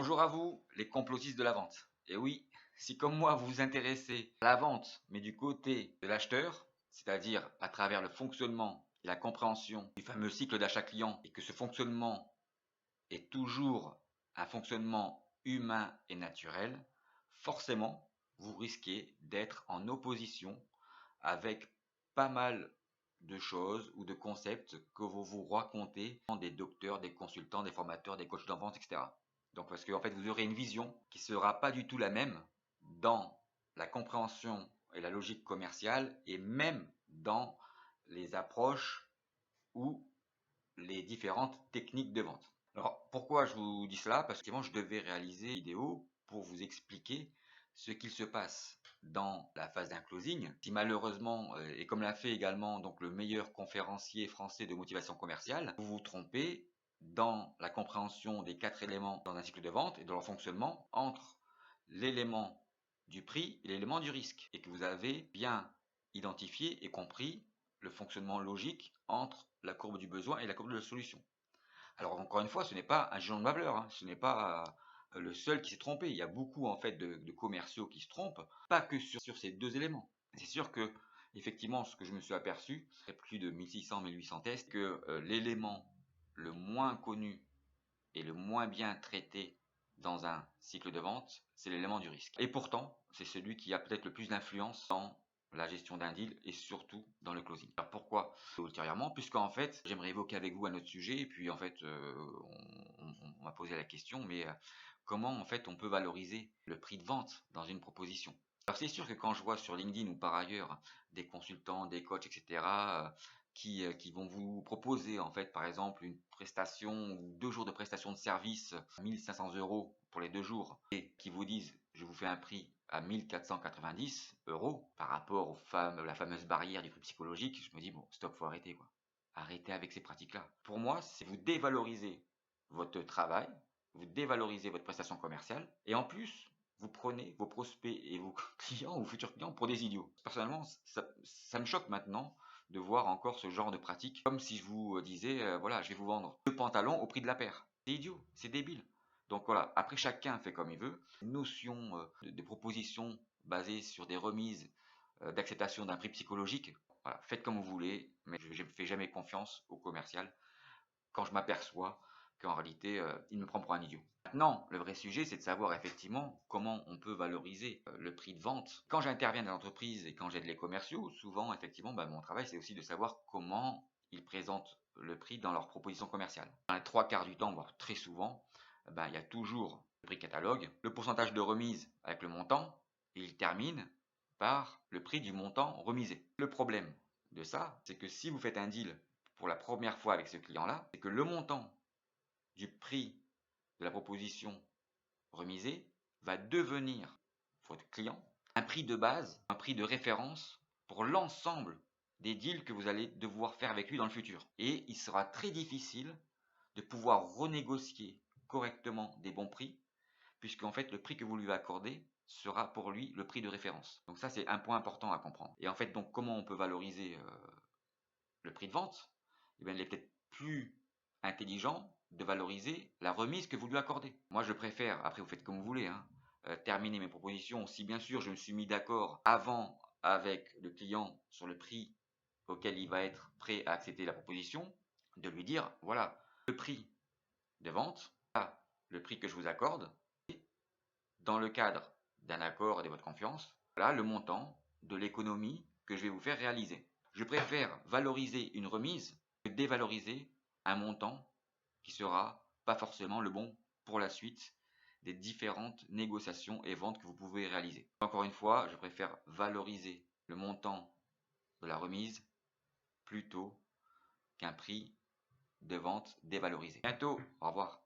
Bonjour à vous, les complotistes de la vente. Et oui, si comme moi vous vous intéressez à la vente, mais du côté de l'acheteur, c'est-à-dire à travers le fonctionnement et la compréhension du fameux cycle d'achat client, et que ce fonctionnement est toujours un fonctionnement humain et naturel, forcément, vous risquez d'être en opposition avec pas mal de choses ou de concepts que vous racontez des docteurs, des consultants, des formateurs, des coachs de vente, etc. Donc parce qu'en fait, vous aurez une vision qui ne sera pas du tout la même dans la compréhension et la logique commerciale et même dans les approches ou les différentes techniques de vente. Alors pourquoi je vous dis cela? Parce que je devais réaliser une vidéo pour vous expliquer ce qu'il se passe dans la phase d'un closing. Si malheureusement, et comme l'a fait également donc le meilleur conférencier français de motivation commerciale, vous vous trompez dans la compréhension des 4 éléments dans un cycle de vente et de leur fonctionnement entre l'élément du prix et l'élément du risque, et que vous avez bien identifié et compris le fonctionnement logique entre la courbe du besoin et la courbe de la solution. Alors encore une fois, ce n'est pas un jugement de valeur, hein, ce n'est pas le seul qui s'est trompé. Il y a beaucoup en fait de commerciaux qui se trompent, pas que sur ces deux éléments. C'est sûr que effectivement, ce que je me suis aperçu, c'est plus de 1600-1800 tests, que l'élément le moins connu et le moins bien traité dans un cycle de vente, c'est l'élément du risque. Et pourtant, c'est celui qui a peut-être le plus d'influence dans la gestion d'un deal et surtout dans le closing. Alors pourquoi ultérieurement? Puisqu'en fait, j'aimerais évoquer avec vous un autre sujet et puis en fait, on m'a posé la question, mais comment en fait on peut valoriser le prix de vente dans une proposition? Alors c'est sûr que quand je vois sur LinkedIn ou par ailleurs des consultants, des coachs, etc., qui vont vous proposer en fait par exemple une prestation ou 2 jours de prestation de service 1500 € pour les 2 jours et qui vous disent je vous fais un prix à 1490 € par rapport la fameuse barrière du prix psychologique, je me dis bon stop, faut arrêter quoi. Arrêtez avec ces pratiques-là. Pour moi, c'est vous dévaloriser votre travail, vous dévalorisez votre prestation commerciale et en plus vous prenez vos prospects et vos clients ou futurs clients pour des idiots. Personnellement, ça me choque maintenant de voir encore ce genre de pratique, comme si je vous disais, voilà, je vais vous vendre 2 pantalons au prix de la paire. C'est idiot, c'est débile. Donc voilà, après chacun fait comme il veut. Une notion de proposition basée sur des remises, d'acceptation d'un prix psychologique, voilà, faites comme vous voulez, mais je ne fais jamais confiance au commercial quand je m'aperçois qu'en réalité, il me prend pour un idiot. Maintenant, le vrai sujet, c'est de savoir effectivement comment on peut valoriser le prix de vente. Quand j'interviens dans l'entreprise et quand j'aide les commerciaux, souvent, effectivement, mon travail, c'est aussi de savoir comment ils présentent le prix dans leur proposition commerciale. Dans les 3 quarts du temps, voire très souvent, il y a toujours le prix catalogue, le pourcentage de remise avec le montant, et il termine par le prix du montant remisé. Le problème de ça, c'est que si vous faites un deal pour la première fois avec ce client-là, c'est que le montant du prix de la proposition remisée va devenir votre client un prix de base, un prix de référence pour l'ensemble des deals que vous allez devoir faire avec lui dans le futur. Et il sera très difficile de pouvoir renégocier correctement des bons prix, puisqu'en fait le prix que vous lui accordez sera pour lui le prix de référence. Donc ça c'est un point important à comprendre. Et en fait donc comment on peut valoriser le prix de vente? Eh bien, il est peut-être plus intelligent de valoriser la remise que vous lui accordez. Moi, je préfère, après vous faites comme vous voulez, hein, terminer mes propositions, si bien sûr je me suis mis d'accord avant avec le client sur le prix auquel il va être prêt à accepter la proposition, de lui dire, voilà, le prix de vente, voilà, le prix que je vous accorde, et dans le cadre d'un accord et de votre confiance, voilà le montant de l'économie que je vais vous faire réaliser. Je préfère valoriser une remise que dévaloriser un montant qui sera pas forcément le bon pour la suite des différentes négociations et ventes que vous pouvez réaliser. Encore une fois, je préfère valoriser le montant de la remise plutôt qu'un prix de vente dévalorisé. À bientôt, au revoir.